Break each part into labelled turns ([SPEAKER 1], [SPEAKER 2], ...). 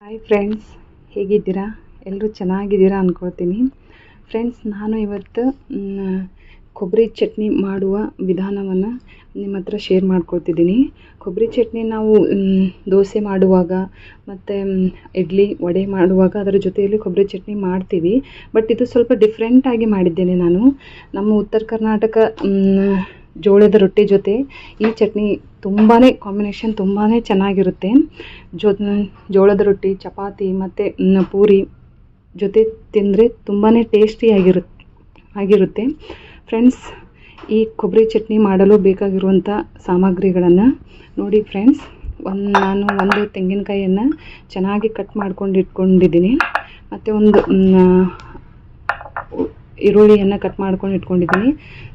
[SPEAKER 1] Hi friends, ಹೇಗಿದ್ದೀರಾ? ಎಲ್ಲರೂ ಚೆನ್ನಾಗಿದ್ದೀರಾ ಅಂದ್ಕೊಳ್ತೀನಿ. ಫ್ರೆಂಡ್ಸ್, ನಾನು ಇವತ್ತು ಕೊಬ್ಬರಿ ಚಟ್ನಿ ಮಾಡುವ ವಿಧಾನವನ್ನು ನಿಮ್ಮ ಹತ್ರ ಶೇರ್ ಮಾಡ್ಕೊಳ್ತಿದ್ದೀನಿ. ಕೊಬ್ಬರಿ ಚಟ್ನಿ ನಾವು ದೋಸೆ ಮಾಡುವಾಗ ಮತ್ತು ಇಡ್ಲಿ ವಡೆ ಮಾಡುವಾಗ ಅದರ ಜೊತೆಯಲ್ಲಿ ಕೊಬ್ಬರಿ ಚಟ್ನಿ ಮಾಡ್ತೀವಿ. ಬಟ್ ಇದು ಸ್ವಲ್ಪ ಡಿಫ್ರೆಂಟಾಗಿ ಮಾಡಿದ್ದೇನೆ ನಾನು. ನಮ್ಮ ಉತ್ತರ ಕರ್ನಾಟಕ ಜೋಳದ ರೊಟ್ಟಿ ಜೊತೆ ಈ ಚಟ್ನಿ ಕಾಂಬಿನೇಷನ್ ತುಂಬಾ ಚೆನ್ನಾಗಿರುತ್ತೆ. ಜೋಳದ ರೊಟ್ಟಿ, ಚಪಾತಿ ಮತ್ತು ಪೂರಿ ಜೊತೆ ತಿಂದರೆ ತುಂಬಾ ಟೇಸ್ಟಿಯಾಗಿರುತ್ತೆ. ಫ್ರೆಂಡ್ಸ್, ಈ ಕೊಬ್ಬರಿ ಚಟ್ನಿ ಮಾಡಲು ಬೇಕಾಗಿರುವಂಥ ಸಾಮಗ್ರಿಗಳನ್ನು ನೋಡಿ ಫ್ರೆಂಡ್ಸ್. ನಾನು ಒಂದು ತೆಂಗಿನಕಾಯಿಯನ್ನು ಚೆನ್ನಾಗಿ ಕಟ್ ಮಾಡ್ಕೊಂಡು ಇಟ್ಕೊಂಡಿದ್ದೀನಿ. ಮತ್ತು ಒಂದು ಈರುಳ್ಳಿಯನ್ನು ಕಟ್ ಮಾಡ್ಕೊಂಡು ಇಟ್ಕೊಂಡಿದ್ದೀನಿ.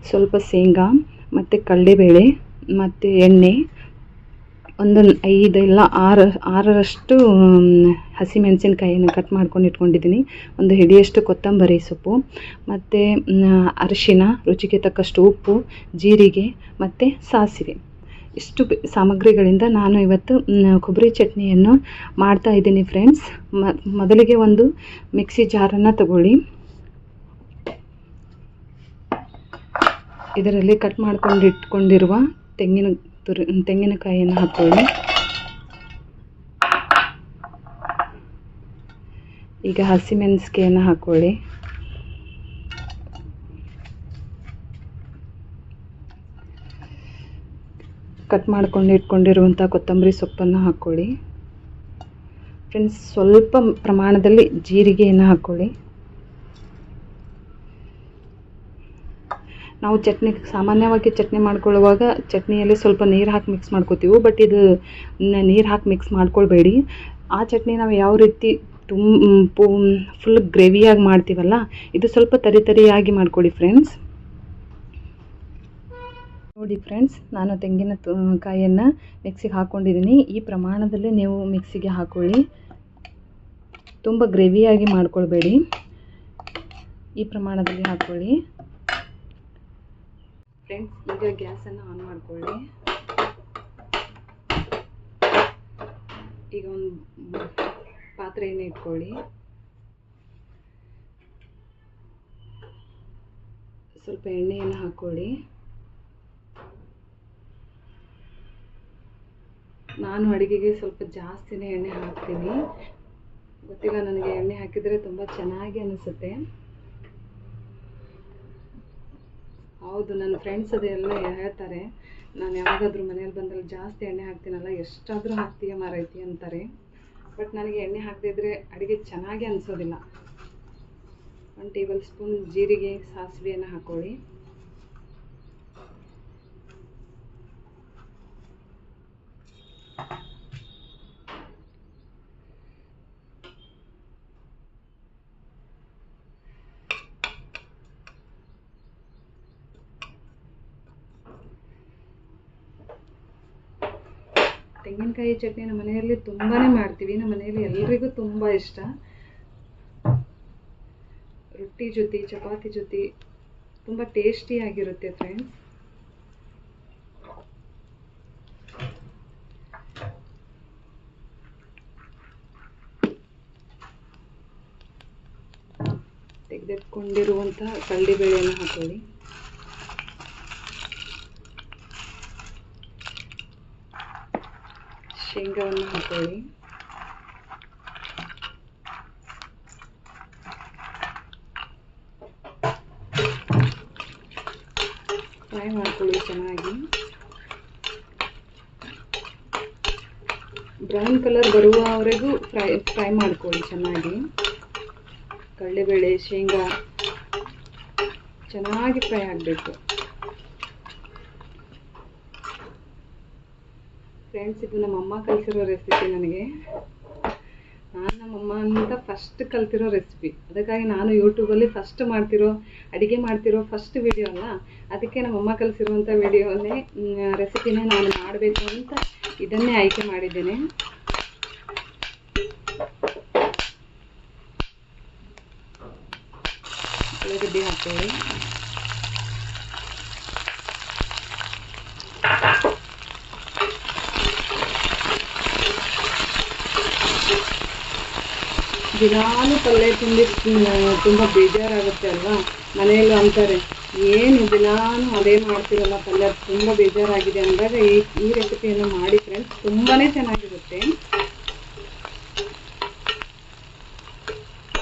[SPEAKER 1] ಸ್ವಲ್ಪ ಶೇಂಗಾ ಮತ್ತು ಕಡಲೆಬೇಳೆ ಮತ್ತು ಎಣ್ಣೆ, ಒಂದು 5 ಇಲ್ಲ 6 ಹಸಿಮೆಣಸಿನಕಾಯಿಯನ್ನು ಕಟ್ ಮಾಡ್ಕೊಂಡು ಇಟ್ಕೊಂಡಿದ್ದೀನಿ. ಒಂದು ಹಿಡಿಯಷ್ಟು ಕೊತ್ತಂಬರಿ ಸೊಪ್ಪು ಮತ್ತು ಅರಿಶಿನ, ರುಚಿಗೆ ತಕ್ಕಷ್ಟು ಉಪ್ಪು, ಜೀರಿಗೆ ಮತ್ತು ಸಾಸಿವೆ. ಇಷ್ಟು ಸಾಮಗ್ರಿಗಳಿಂದ ನಾನು ಇವತ್ತು ಕೊಬ್ಬರಿ ಚಟ್ನಿಯನ್ನು ಮಾಡ್ತಾ ಇದ್ದೀನಿ ಫ್ರೆಂಡ್ಸ್. ಮೊದಲಿಗೆ ಒಂದು ಮಿಕ್ಸಿ ಜಾರನ್ನು ತಗೊಳ್ಳಿ. ಇದರಲ್ಲಿ ಕಟ್ ಮಾಡ್ಕೊಂಡು ಇಟ್ಕೊಂಡಿರುವ ತೆಂಗಿನಕಾಯಿಯನ್ನು ಹಾಕೊಳ್ಳಿ. ಈಗ ಹಸಿಮೆಣಸಿನಕಾಯಿಯನ್ನು ಹಾಕೊಳ್ಳಿ. ಕಟ್ ಮಾಡ್ಕೊಂಡು ಇಟ್ಕೊಂಡಿರುವಂಥ ಕೊತ್ತಂಬರಿ ಸೊಪ್ಪನ್ನು ಹಾಕ್ಕೊಳ್ಳಿ. ಫ್ರೆಂಡ್ಸ್, ಸ್ವಲ್ಪ ಪ್ರಮಾಣದಲ್ಲಿ ಜೀರಿಗೆಯನ್ನು ಹಾಕ್ಕೊಳ್ಳಿ. ನಾವು ಸಾಮಾನ್ಯವಾಗಿ ಚಟ್ನಿ ಮಾಡ್ಕೊಳ್ಳುವಾಗ ಚಟ್ನಿಯಲ್ಲಿ ಸ್ವಲ್ಪ ನೀರು ಹಾಕಿ ಮಿಕ್ಸ್ ಮಾಡ್ಕೋತೀವಿ. ಬಟ್ ಇದು ನೀರು ಹಾಕಿ ಮಿಕ್ಸ್ ಮಾಡ್ಕೊಳ್ಬೇಡಿ. ಆ ಚಟ್ನಿ ನಾವು ಯಾವ ರೀತಿ ಫುಲ್ ಗ್ರೇವಿಯಾಗಿ ಮಾಡ್ತೀವಲ್ಲ, ಇದು ಸ್ವಲ್ಪ ತರಿಯಾಗಿ ಮಾಡ್ಕೊಳ್ಳಿ ಫ್ರೆಂಡ್ಸ್. ನೋಡಿ ಫ್ರೆಂಡ್ಸ್, ನಾನು ತೆಂಗಿನಕಾಯಿಯನ್ನು ಮಿಕ್ಸಿಗೆ ಹಾಕ್ಕೊಂಡಿದ್ದೀನಿ. ಈ ಪ್ರಮಾಣದಲ್ಲಿ ನೀವು ಮಿಕ್ಸಿಗೆ ಹಾಕ್ಕೊಳ್ಳಿ. ತುಂಬ ಗ್ರೇವಿಯಾಗಿ ಮಾಡ್ಕೊಳ್ಬೇಡಿ, ಈ ಪ್ರಮಾಣದಲ್ಲಿ ಹಾಕ್ಕೊಳ್ಳಿ ಫ್ರೆಂಡ್ಸ್. ಈಗ ಗ್ಯಾಸನ್ನು ಆನ್ ಮಾಡ್ಕೊಳ್ಳಿ. ಈಗ ಒಂದು ಪಾತ್ರೆಯನ್ನು ಇಟ್ಕೊಳ್ಳಿ. ಸ್ವಲ್ಪ ಎಣ್ಣೆಯನ್ನು ಹಾಕ್ಕೊಳ್ಳಿ. ನಾನು ಅಡುಗೆಗೆ ಸ್ವಲ್ಪ ಜಾಸ್ತಿನೇ ಎಣ್ಣೆ ಹಾಕ್ತೀನಿ. ಗೊತ್ತಿಲ್ಲ, ನನಗೆ ಎಣ್ಣೆ ಹಾಕಿದರೆ ತುಂಬ ಚೆನ್ನಾಗಿ ಅನಿಸುತ್ತೆ. ಹೌದು, ನನ್ನ ಫ್ರೆಂಡ್ಸ್ ಅದೆಲ್ಲ ಹೇಳ್ತಾರೆ, ನಾನು ಯಾವಾಗಾದರೂ ಮನೇಲಿ ಬಂದಲ್ಲಿ ಜಾಸ್ತಿ ಎಣ್ಣೆ ಹಾಕ್ತೀನಲ್ಲ, ಎಷ್ಟಾದರೂ ಹಾಕ್ತೀಯ ಮಾರೈತಿ ಅಂತಾರೆ. ಬಟ್ ನನಗೆ ಎಣ್ಣೆ ಹಾಕದಿದ್ರೆ ಅಡುಗೆ ಚೆನ್ನಾಗಿ ಅನಿಸೋದಿಲ್ಲ. 1 ಟೇಬಲ್ ಸ್ಪೂನ್ ಜೀರಿಗೆ, ಸಾಸಿವೆಯನ್ನು ಹಾಕ್ಕೊಳ್ಳಿ. ತೆಂಗಿನಕಾಯಿ ಚಟ್ನಿ ನಮ್ಮ ಮನೆಯಲ್ಲಿ ತುಂಬಾ ಮಾಡ್ತೀವಿ. ನಮ್ಮ ಮನೆಯಲ್ಲಿ ಎಲ್ಲರಿಗೂ ತುಂಬ ಇಷ್ಟ. ರೊಟ್ಟಿ ಜೊತೆ, ಚಪಾತಿ ಜೊತೆ ತುಂಬ ಟೇಸ್ಟಿಯಾಗಿರುತ್ತೆ ಫ್ರೆಂಡ್ಸ್. ತೆಗೆದಿಟ್ಕೊಂಡಿರುವಂಥ ಕಡಲೆಬೇಳೆಯನ್ನು ಹಾಕೊಳ್ಳಿ. ಶೇಂಗಾವನ್ನು ಹಾಕೊಳ್ಳಿ. ಫ್ರೈ ಮಾಡ್ಕೊಳ್ಳಿ ಚೆನ್ನಾಗಿ. ಬ್ರೌನ್ ಕಲರ್ ಬರುವವರೆಗೂ ಫ್ರೈ ಮಾಡ್ಕೊಳ್ಳಿ ಚೆನ್ನಾಗಿ. ಕಡಲೆಬೇಳೆ, ಶೇಂಗಾ ಚೆನ್ನಾಗಿ ಫ್ರೈ ಆಗಬೇಕು ಫ್ರೆಂಡ್ಸ್. ಇದು ನಮ್ಮಮ್ಮ ಕಲಿಸಿರೋ ರೆಸಿಪಿ. ನಾನು ನಮ್ಮಮ್ಮ ಅಂತ ಫಸ್ಟ್ ಕಲ್ತಿರೋ ರೆಸಿಪಿ. ಅದಕ್ಕಾಗಿ ನಾನು ಯೂಟ್ಯೂಬಲ್ಲಿ ಫಸ್ಟ್ ಅಡುಗೆ ಮಾಡ್ತಿರೋ ಫಸ್ಟ್ ವಿಡಿಯೋ ಅಲ್ಲ, ಅದಕ್ಕೆ ನಮ್ಮಮ್ಮ ಕಲಿಸಿರುವಂಥ ರೆಸಿಪಿನೇ ನಾನು ಮಾಡಬೇಕು ಅಂತ ಇದನ್ನೇ ಆಯ್ಕೆ ಮಾಡಿದ್ದೇನೆ. ಉಳ್ಳಾಗಡ್ಡಿ ಹಾಕ್ಕೊಳ್ಳಿ. ದಿನಾಲೂ ಪಲ್ಯ ತಿಂದು ತುಂಬ ಬೇಜಾರಾಗುತ್ತೆ ಅಲ್ವಾ. ಮನೆಯಲ್ಲೂ ಅಂತಾರೆ, ಏನು ದಿನಾನು ಅದೇ ಮಾಡ್ತೀರಲ್ಲ ಪಲ್ಯ, ತುಂಬ ಬೇಜಾರಾಗಿದೆ ಅಂದಾಗ ಈ ರೆಸಿಪಿಯನ್ನು ಮಾಡಿ ಫ್ರೆಂಡ್ಸ್, ತುಂಬಾ ಚೆನ್ನಾಗಿರುತ್ತೆ.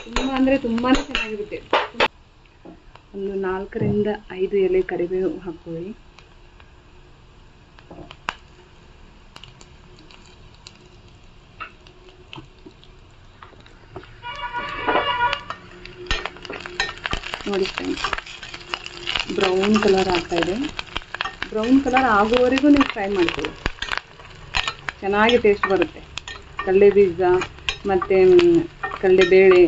[SPEAKER 1] ತುಂಬ ಅಂದರೆ ತುಂಬಾ ಚೆನ್ನಾಗಿರುತ್ತೆ. ಒಂದು 4 ರಿಂದ 5 ಎಲೆ ಕರಿಬೇವು ಹಾಕ್ಕೊಳ್ಳಿ. ನೋಡಿ ಫ್ರೆಂಡ್ಸ್, ಬ್ರೌನ್ ಕಲರ್ ಆಗ್ತಾ ಇದೆ. ಬ್ರೌನ್ ಕಲರ್ ಆಗುವವರೆಗೂ ನೀವು ಫ್ರೈ ಮಾಡ್ಕೊಳ್ಳಿ, ಚೆನ್ನಾಗಿ ಟೇಸ್ಟ್ ಬರುತ್ತೆ. ಕಡಲೆ ಬೀಜ ಮತ್ತು ಕಡಲೆಬೇಳೆ.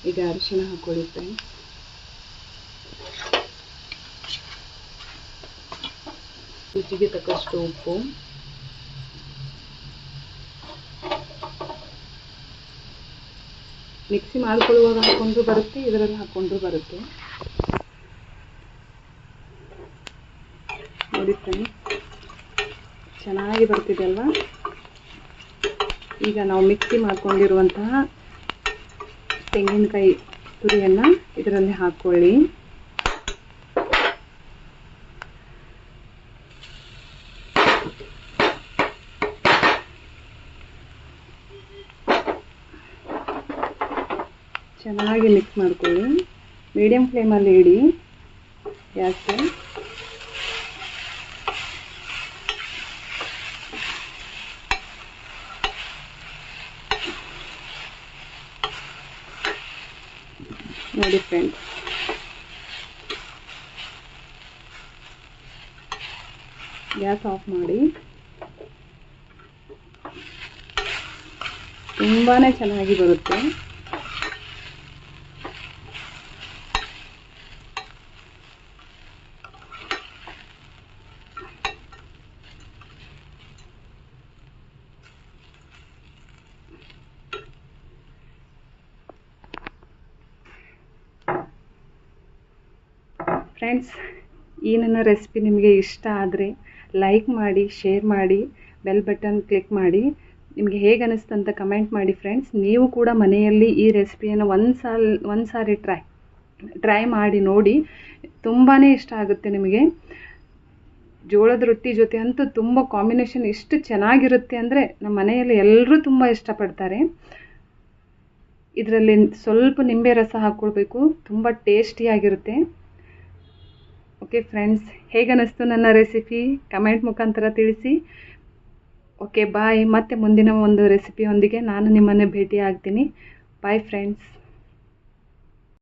[SPEAKER 1] ಈಗ ಅರಿಶಿನ ಹಾಕ್ಕೊಳ್ಳಿ ಫ್ರೆಂಡ್ಸ್. ರುಚಿಗೆ ತಕ್ಕಷ್ಟು ಉಪ್ಪು. ಮಿಕ್ಸಿ ಮಾಡ್ಕೊಳ್ಳುವಾಗ ಹಾಕ್ಕೊಂಡ್ರೂ ಬರುತ್ತೆ, ಇದರಲ್ಲಿ ಹಾಕ್ಕೊಂಡ್ರೂ ಬರುತ್ತೆ. ನೋಡಿ ಫ್ರೆಂಡ್ಸ್, ಚೆನ್ನಾಗಿ ಬರ್ತಿದೆ ಅಲ್ವಾ. ಈಗ ನಾವು ಮಿಕ್ಸಿ ಮಾಡ್ಕೊಂಡಿರುವಂತಹ ತೆಂಗಿನಕಾಯಿ ತುರಿಯನ್ನು ಇದರಲ್ಲಿ ಹಾಕ್ಕೊಳ್ಳಿ. ಚೆನ್ನಾಗಿ ಮಿಕ್ಸ್ ಮಾಡ್ಕೊಳ್ಳಿ. ಮೀಡಿಯಂ ಫ್ಲೇಮಲ್ಲಿ ಇಡಿ ಗ್ಯಾಸ್. ನೋಡಿ ಫ್ರೆಂಡ್ಸ್, ಗ್ಯಾಸ್ ಆಫ್ ಮಾಡಿ. ತುಂಬಾ ಚೆನ್ನಾಗಿ ಬರುತ್ತೆ. ಫ್ರೆಂಡ್ಸ್, ಈ ನನ್ನ ರೆಸಿಪಿ ನಿಮಗೆ ಇಷ್ಟ ಆದರೆ ಲೈಕ್ ಮಾಡಿ, ಶೇರ್ ಮಾಡಿ, ಬೆಲ್ ಬಟನ್ ಕ್ಲಿಕ್ ಮಾಡಿ. ನಿಮಗೆ ಹೇಗೆ ಅನಿಸ್ತು ಅಂತ ಕಮೆಂಟ್ ಮಾಡಿ ಫ್ರೆಂಡ್ಸ್. ನೀವು ಕೂಡ ಮನೆಯಲ್ಲಿ ಈ ರೆಸಿಪಿಯನ್ನು ಒಂದು ಸಾರಿ ಟ್ರೈ ಮಾಡಿ ನೋಡಿ, ತುಂಬಾ ಇಷ್ಟ ಆಗುತ್ತೆ ನಿಮಗೆ. ಜೋಳದ ರೊಟ್ಟಿ ಜೊತೆ ಅಂತೂ ತುಂಬ ಕಾಂಬಿನೇಷನ್ ಎಷ್ಟು ಚೆನ್ನಾಗಿರುತ್ತೆ ಅಂದರೆ ನಮ್ಮ ಮನೆಯಲ್ಲಿ ಎಲ್ಲರೂ ತುಂಬ ಇಷ್ಟಪಡ್ತಾರೆ. ಇದರಲ್ಲಿ ಸ್ವಲ್ಪ ನಿಂಬೆ ರಸ ಹಾಕ್ಕೊಳ್ಬೇಕು, ತುಂಬ ಟೇಸ್ಟಿಯಾಗಿರುತ್ತೆ. ಓಕೆ ಫ್ರೆಂಡ್ಸ್, ಹೇಗೆ ಅನ್ನಿಸ್ತು ನನ್ನ ರೆಸಿಪಿ ಕಮೆಂಟ್ ಮುಖಾಂತರ ತಿಳಿಸಿ. Okay bye. ಮತ್ತೆ ಮುಂದಿನ ಒಂದು ರೆಸಿಪಿಯೊಂದಿಗೆ ನಾನು ನಿಮ್ಮನ್ನು ಭೇಟಿ ಆಗ್ತೀನಿ. Bye friends.